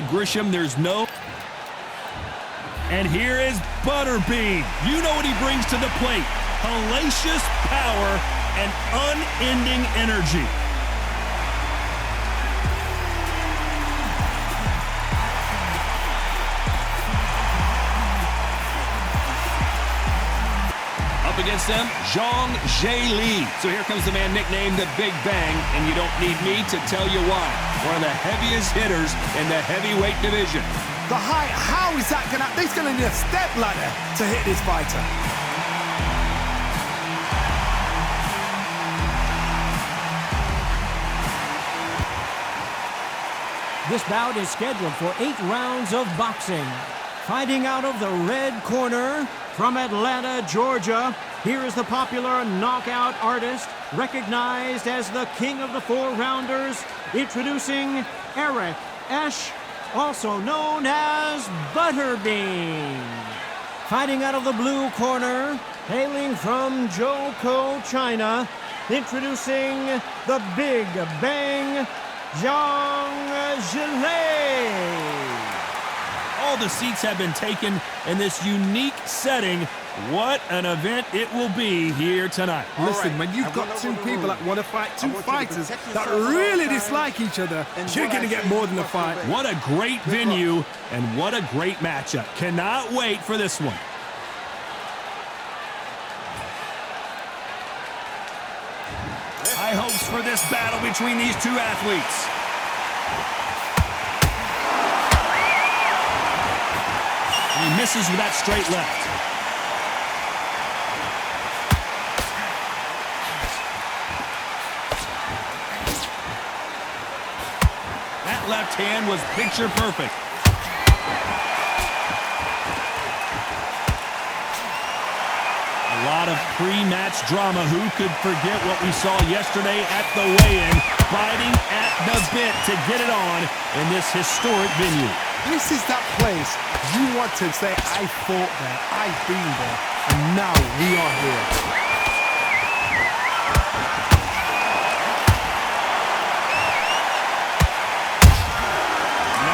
Grisham, there's no... And here is Butterbean. You know what he brings to the plate. Hellacious power and unending energy. Up against them, Zhang Zhe Li. So here comes the man nicknamed the Big Bang, and you don't need me to tell you why. One of the heaviest hitters in the heavyweight division. The height, how is that going to... He's going to need a step ladder to hit this fighter. This bout is scheduled for 8 rounds of boxing. Fighting out of the red corner from Atlanta, Georgia, here is the popular knockout artist, recognized as the king of the 4-rounders, introducing Eric Esch, also known as Butterbean. Fighting out of the blue corner, hailing from Zhoukou, China, introducing the Big Bang, Zhang Zhe Li. All the seats have been taken in this unique setting. What an event it will be here tonight. Listen, when you've got two people that want to fight, two fighters that really dislike each other, you're going to get more than a fight. What a great venue and what a great matchup. Cannot wait for this one. High hopes for this battle between these two athletes. And he misses with that straight left. That left hand was picture perfect. A lot of pre-match drama. Who could forget what we saw yesterday at the weigh-in, fighting at the bit to get it on in this historic venue. This is that place you want to say, I fought there, I've been there, and now we are here.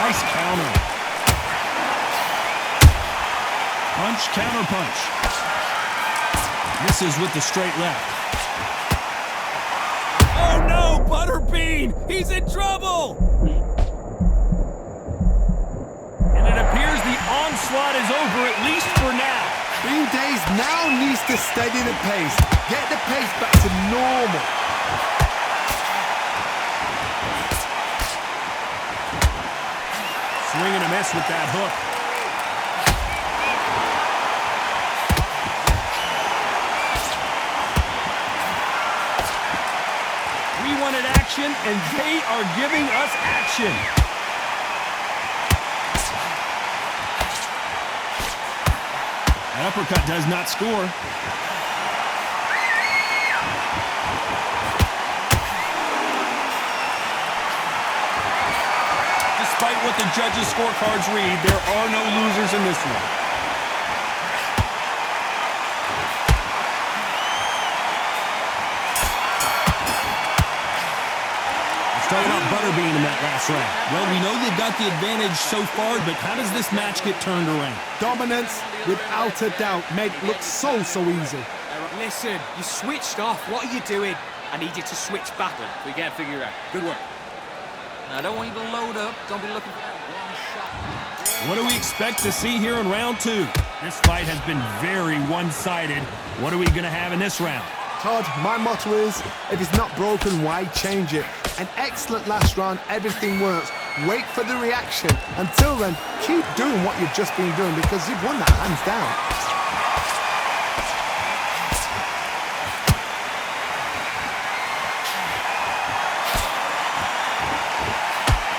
Nice counter. Punch, counter punch. Misses with the straight left. Oh no, Butterbean! He's in trouble! And it appears the onslaught is over, at least for now. Bean Days now needs to steady the pace. Get the pace back to normal. Swing and a miss with that hook. We wanted action, and they are giving us action. That uppercut does not score. Despite what the judges' scorecards read, there are no losers in this one. Talking about Butterbean in that last round. Well, we know they've got the advantage so far, but how does this match get turned around? Dominance, without a doubt, made it look so easy. Listen, you switched off. What are you doing? I need you to switch back. We can't figure it out. Good work. Now, I don't want you to load up. Don't be looking for that one shot. What do we expect to see here in round 2? This fight has been very one-sided. What are we going to have in this round? Todd, my motto is, if it's not broken, why change it? An excellent last round, everything works. Wait for the reaction. Until then, keep doing what you've just been doing because you've won that hands down.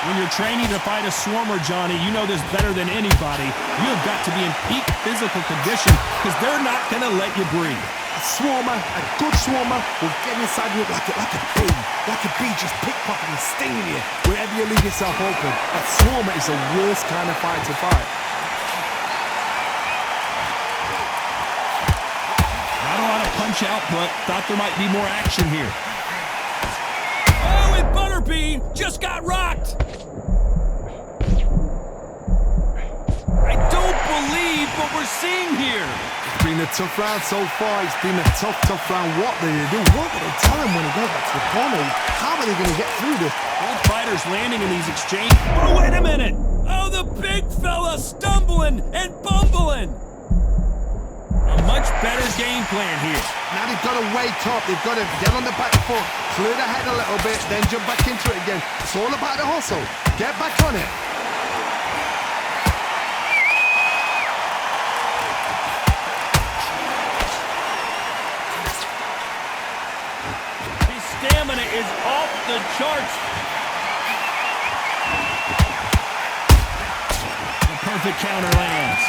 When you're training to fight a swarmer, Johnny, you know this better than anybody. You have got to be in peak physical condition because they're not going to let you breathe. A swarmer, a good swarmer, will get inside you like a bee just pickpocketing, stinging you wherever you leave yourself open. A swarmer is the worst kind of fight to fight. Not a lot of punch output. Thought there might be more action here. Oh, and Butterbean just got rocked. we're seeing here? It's been a tough round so far. It's been a tough round. What do they do? What do they tell him when he goes back to the corner? How are they going to get through this? Both fighters landing in these exchanges. Oh, wait a minute. Oh, the big fella stumbling and bumbling. A much better game plan here. Now they've got to wake up. They've got to get on the back foot, clear the head a little bit, then jump back into it again. It's all about the hustle. Get back on it. His stamina is off the charts. The perfect counter lands.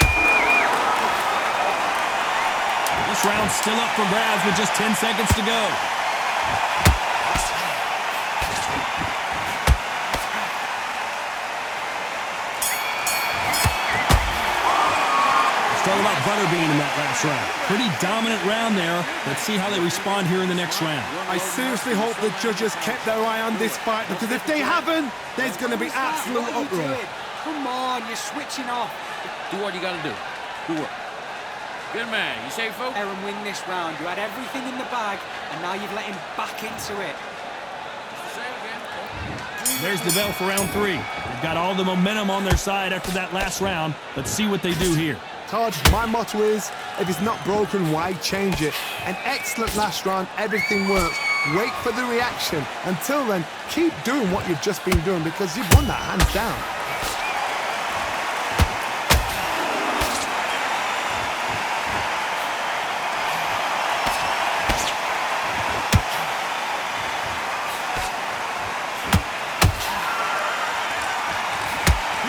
This round's still up for grabs with just 10 seconds to go. It's all about Butterbean in that last round. Pretty dominant round there. Let's see how they respond here in the next round. I seriously hope the judges kept their eye on this fight, because if they haven't, there's going to be absolute What are you uproar. doing? Come on, you're switching off. Do what you gotta do. Good work. Good man. You say, folks? Aaron win this round. You had everything in the bag, and now you've let him back into it. There's the bell for round 3. They've got all the momentum on their side after that last round. Let's see what they do here. Todd, my motto is, if it's not broken, why change it? An excellent last round, everything works. Wait for the reaction. Until then, keep doing what you've just been doing, because you've won that hands down.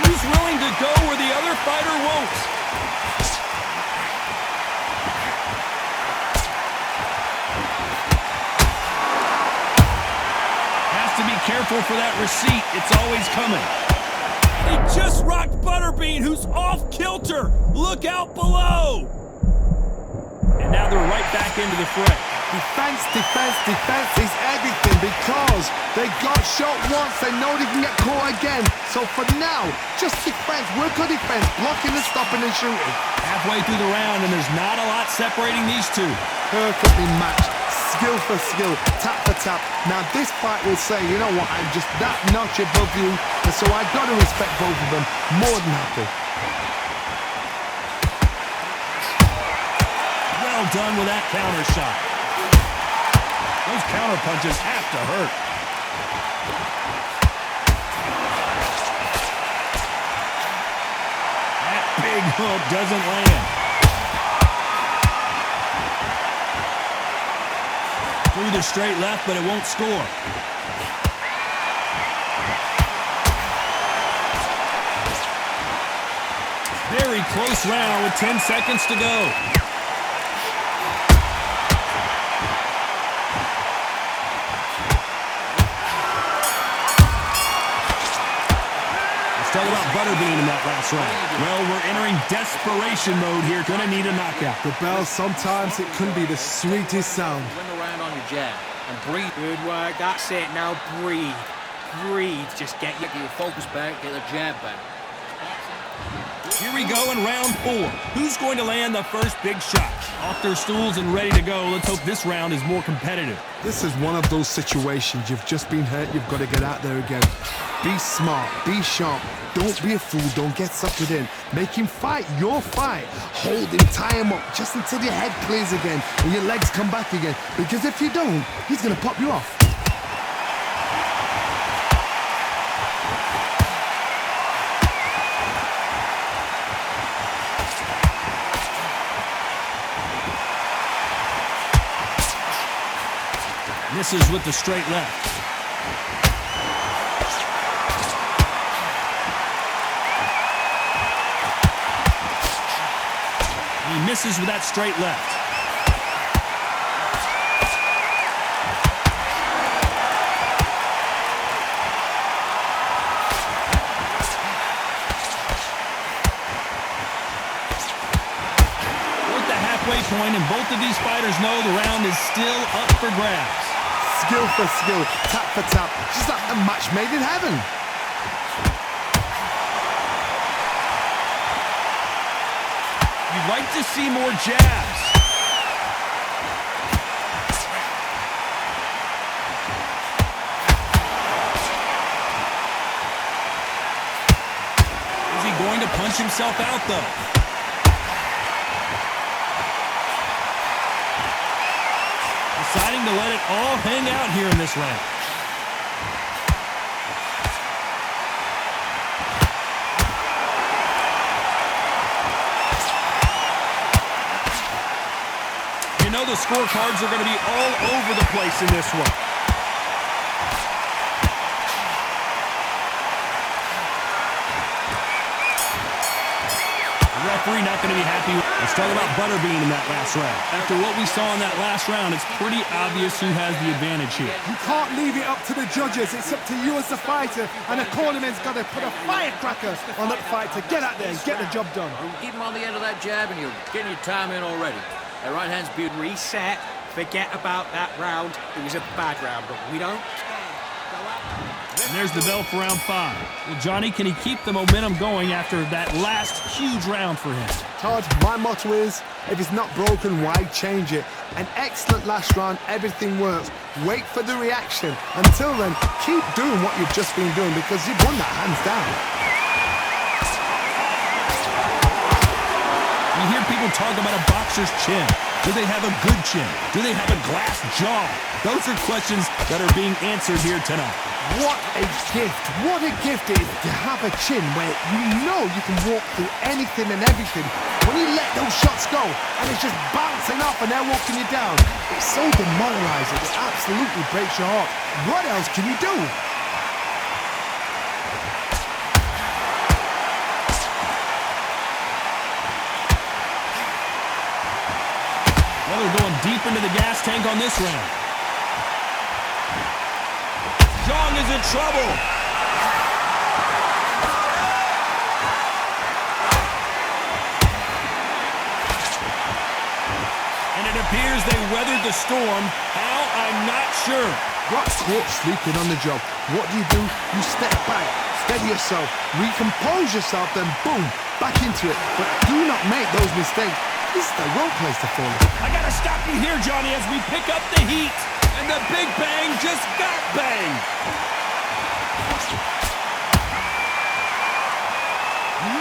Who's willing to go where the other fighter won't? Has to be careful for that receipt. It's always coming. He just rocked Butterbean, who's off kilter. Look out below. And now they're right back into the fray. Defense, defense, defense is everything, because they got shot once, they know they can get caught again. So for now, just defense, work on defense, blocking and stopping and shooting. Halfway through the round, and there's not a lot separating these two. Perfectly matched, skill for skill, tap for tap. Now this fight will say, you know what, I'm just that notch above you, and so I got to respect both of them more than happy. Well done with that counter shot. Those counter punches have to hurt. That big hook doesn't land. Through the straight left, but it won't score. Very close round with 10 seconds to go. It's all about Butterbean in that last round. Well, we're entering desperation mode here. Gonna need a knockout. The bell, sometimes it can be the sweetest sound. Win the round on your jab. And breathe. Good work. That's it. Now breathe. Breathe. Just get Get your focus back. Get the jab back. Here we go in round 4. Who's going to land the first big shot? Off their stools and ready to go. Let's hope this round is more competitive. This is one of those situations. You've just been hurt, you've got to get out there again. Be smart, be sharp, don't be a fool, don't get suckered in. Make him fight your fight. Hold him, tie him up, just until your head clears again and your legs come back again. Because if you don't, he's going to pop you off. Misses with the straight left. He misses with that straight left. We're at the halfway point, and both of these fighters know the round is still up for grabs. Skill for skill, tap for tap, just like a match made in heaven. You've I'd like to see more jabs. Is he going to punch himself out, though? Deciding to let it all hang out here in this round. You know the scorecards are going to be all over the place in this one. The referee not going to be happy. Let's talk about Butterbean in that last round. After what we saw in that last round, it's pretty obvious who has the advantage here. You can't leave it up to the judges. It's up to you as the fighter, and the cornerman's got to put a firecracker on that fight to get out there and get the job done. Keep him on the end of that jab, and you're getting your time in already. That right hand's beautiful. Reset. Forget about that round. It was a bad round, but we don't. And there's the bell for round 5. Well, Johnny, can he keep the momentum going after that last huge round for him? Todd, my motto is, if it's not broken, why change it? An excellent last round, everything works. Wait for the reaction. Until then, keep doing what you've just been doing because you've won that hands down. You hear people talk about a boxer's chin. Do they have a good chin? Do they have a glass jaw? Those are questions that are being answered here tonight. What a gift. What a gift it is to have a chin where you know you can walk through anything and everything. When you let those shots go and it's just bouncing off and they're walking you down, it's so demoralizing. It absolutely breaks your heart. What else can you do? Well, they're going deep into the gas tank on this round. Zhang is in trouble. And it appears they weathered the storm. How? I'm not sure. Rock's caught sleeping on the job. What do? You step back, steady yourself, recompose yourself, then boom, back into it. But do not make those mistakes. This is the wrong place to fall. I gotta stop you here, Johnny, as we pick up the heat. And the big bang just got banged.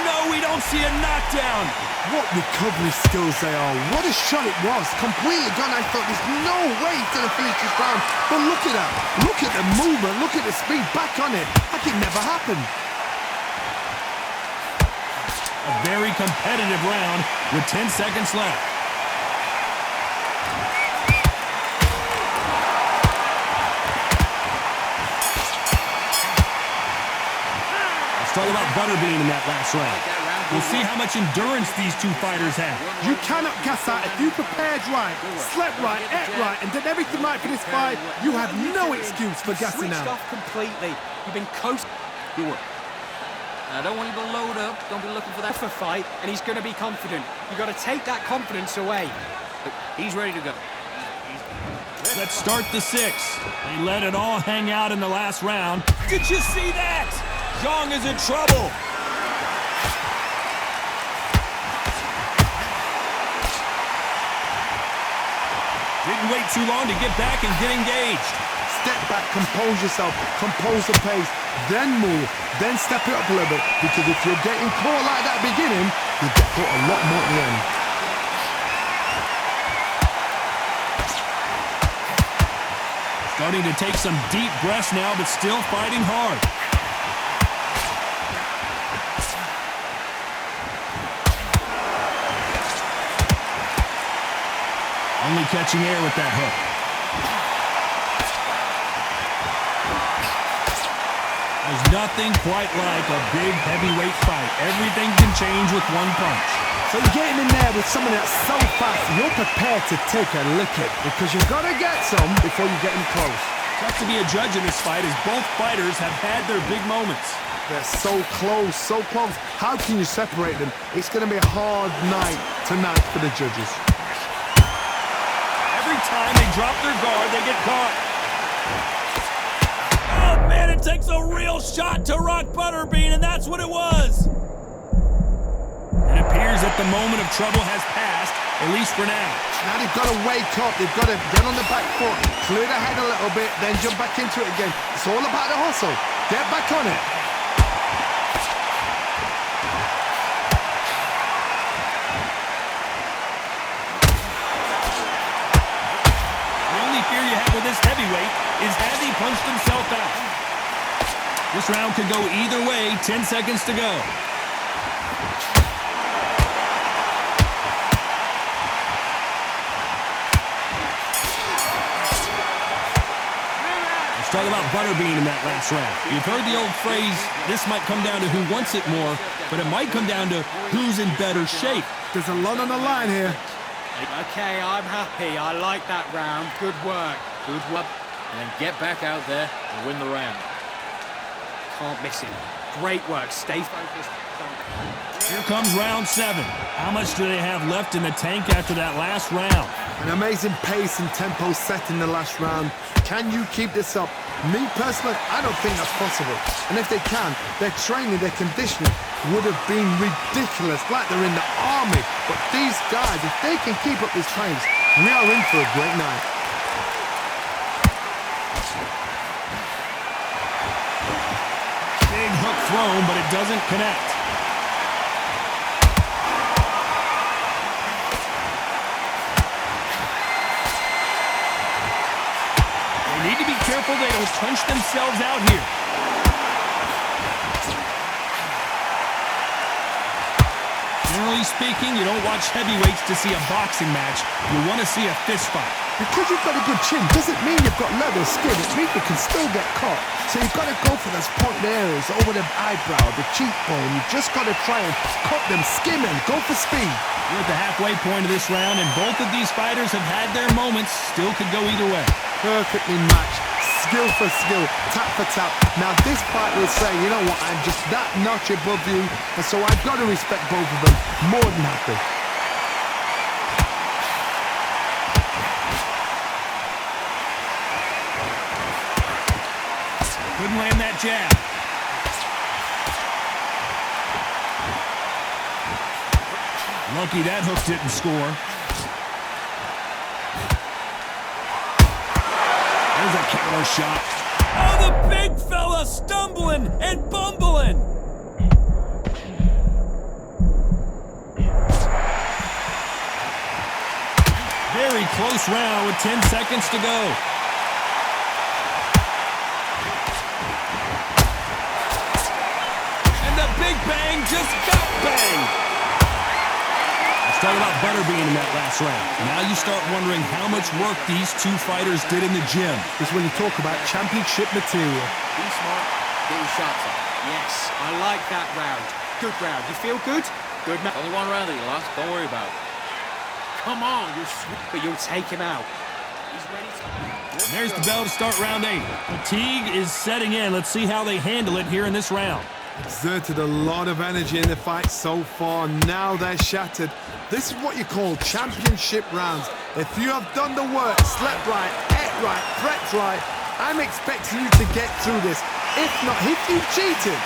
No, we don't see a knockdown. What recovery skills they are. What a shot it was. Completely gone. I thought there's no way he's going to finish this round. But look at that. Look at the movement. Look at the speed. Back on it. That could never happen. A very competitive round with 10 seconds left. Let's talk about Butterbean in that last round. We'll see how much endurance these two fighters have. You cannot gas out. If you prepared right, slept right, ate right, and did everything right for this fight, you have no excuse for gassing Switched out. off completely. You've been coasting. Good work. I don't want you to load up. Don't be looking for that. For fight, and he's going to be confident. You've got to take that confidence away. Look, he's ready to go. Let's start the 6. They let it all hang out in the last round. Did you see that? Zhang is in trouble. Didn't wait too long to get back and get engaged. Step back, compose yourself, compose the pace, then move, then step it up a little bit. Because if you're getting caught like that beginning, you get caught a lot more at the end. Starting to take some deep breaths now, but still fighting hard. Only catching air with that hook. There's nothing quite like a big heavyweight fight. Everything can change with one punch. So you're getting in there with someone that's so fast, you're prepared to take a licking because you've got to get some before you get in close. Tough to be a judge in this fight as both fighters have had their big moments. They're so close, so close. How can you separate them? It's going to be a hard night tonight for the judges. Every time they drop their guard, they get caught. Oh, man, it takes a real shot to rock Butterbean, and that's what it was. It appears that but the moment of trouble has passed, at least for now. Now they've got to wake up. They've got to get on the back foot, clear the head a little bit, then jump back into it again. It's all about the hustle. Get back on it. The only fear you have with this heavyweight is has he punched himself out? This round could go either way. 10 seconds to go. Talk about butterbean in that last round. You've heard the old phrase, this might come down to who wants it more, but it might come down to who's in better shape. There's a lot on the line here. Okay, I'm happy. I like that round. Good work. Good work. And then get back out there and win the round. Can't miss it. Great work. Stay focused. Here comes round 7. How much do they have left in the tank after that last round? An amazing pace and tempo set in the last round. Can you keep this up? Me personally, I don't think that's possible. And if they can, their training, their conditioning would have been ridiculous, like they're in the army. But these guys, if they can keep up this pace, we are in for a great night. Big hook thrown, but it doesn't connect. Need to be careful they don't punch themselves out here. Generally speaking, you don't watch heavyweights to see a boxing match. You want to see a fist fight. Because you've got a good chin doesn't mean you've got leather skin. It means you can still get caught. So you've got to go for those pointed areas over the eyebrow, the cheekbone. You've just got to try and cut them, skim them, go for speed. We're at the halfway point of this round, and both of these fighters have had their moments. Still could go either way. Perfectly matched, skill for skill, tap for tap. Now this fight will say, you know what, I'm just that notch above you, and so I've got to respect both of them more than happy. Couldn't land that jab. Lucky that hook didn't score. There's a counter shot. Oh, the big fella stumbling and bumbling. Very close round with 10 seconds to go. And the big bang just got banged. Let's talk about butterbean in that last round. Now you start wondering how much work these two fighters did in the gym. This is when you talk about championship material. Be smart. Get your shots up. Yes, I like that round. Good round. You feel good? Good, man. Only one round that you lost. Don't worry about it. Come on, you're sweet. But you'll take him out. He's ready to... There's the bell to start round 8. Fatigue is setting in. Let's see how they handle it here in this round. Exerted a lot of energy in the fight so far. Now they're shattered. This is what you call championship rounds. If you have done the work, slept right, ate right, prepped right, I'm expecting you to get through this. If not, if you've cheated,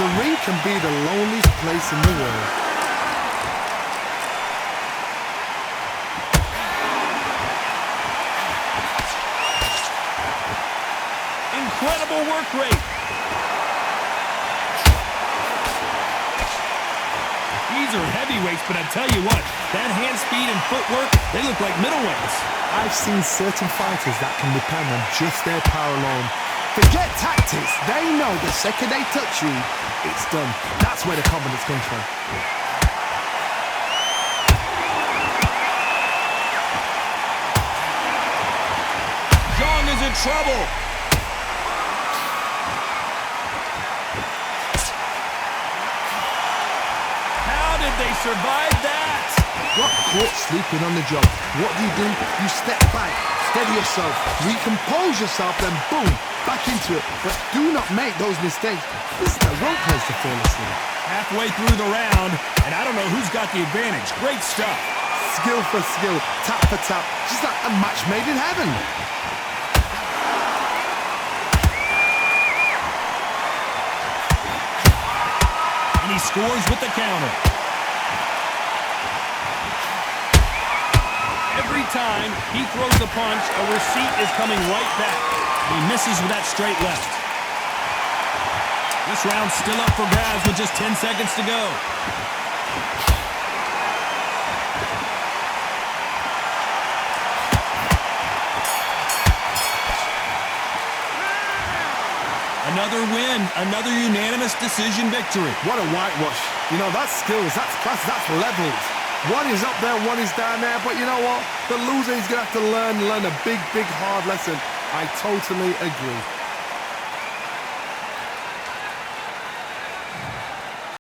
the ring can be the loneliest place in the world. Incredible work rate. These are heavyweights, but I tell you what, that hand speed and footwork, they look like middleweights. I've seen certain fighters that can depend on just their power alone. Forget tactics. They know the second they touch you, it's done. That's where the confidence comes from. Zhang is in trouble. They survived that. Got caught sleeping on the job. What do? You step back, steady yourself, recompose yourself, then boom, back into it. But do not make those mistakes. This is the wrong place to fall asleep. Halfway through the round, and I don't know who's got the advantage. Great stuff. Skill for skill, tap for tap, just like a match made in heaven. And he scores with the counter. every time he throws a punch, a receipt is coming right back. He misses with that straight left. This round's still up for grabs with just 10 seconds to go. Another win, another unanimous decision victory. What a whitewash. You know, that's skills, that's class, that's levels. One is up there, one is down there, but you know what? The loser is going to have to learn a big, hard lesson. I totally agree.